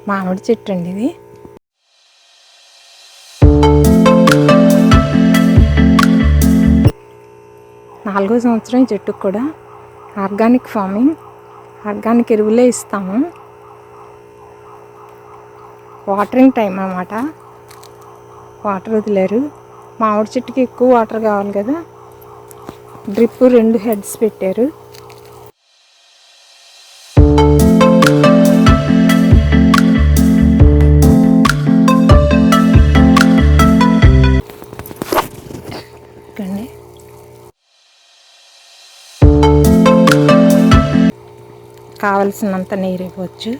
మామిడి చెట్టు అండి ఇది. నాలుగో సంవత్సరం చెట్టుకు కూడా ఆర్గానిక్ ఫార్మింగ్, ఆర్గానిక్ ఎరువులే ఇస్తాము. వాటరింగ్ టైం అన్నమాట. వాటర్ వదిలేరు. మామిడి చెట్టుకి ఎక్కువ వాటర్ కావాలి కదా, డ్రిప్ 2 హెడ్స్ పెట్టారు. కావలసినంత నీరు ఇవ్వచ్చు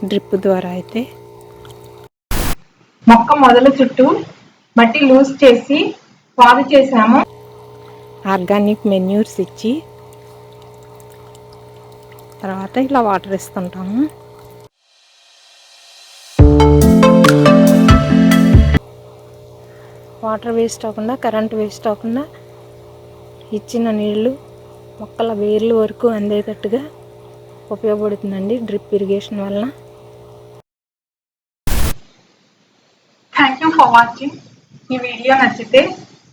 డ్రిప్ ద్వారా. అయితే మొక్క మొదల చుట్టూ మట్టి లూజ్ చేసి పాదు చేసాము. ఆర్గానిక్ మెన్యూర్స్ ఇచ్చి తర్వాత ఇలా వాటర్ ఇస్తుంటాము. వాటర్ వేస్ట్ అవ్వకుండా, కరెంట్ వేస్ట్ అవ్వకుండా ఇచ్చిన నీళ్ళు మొక్కల వేర్లు వరకు అందేటట్టుగా ఉపయోగపడుతుందండి డ్రిప్ ఇరిగేషన్ వలన. Thank you for watching. ఈ వీడియో నచ్చితే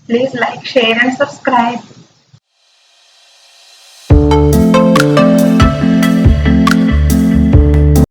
please like, share and subscribe.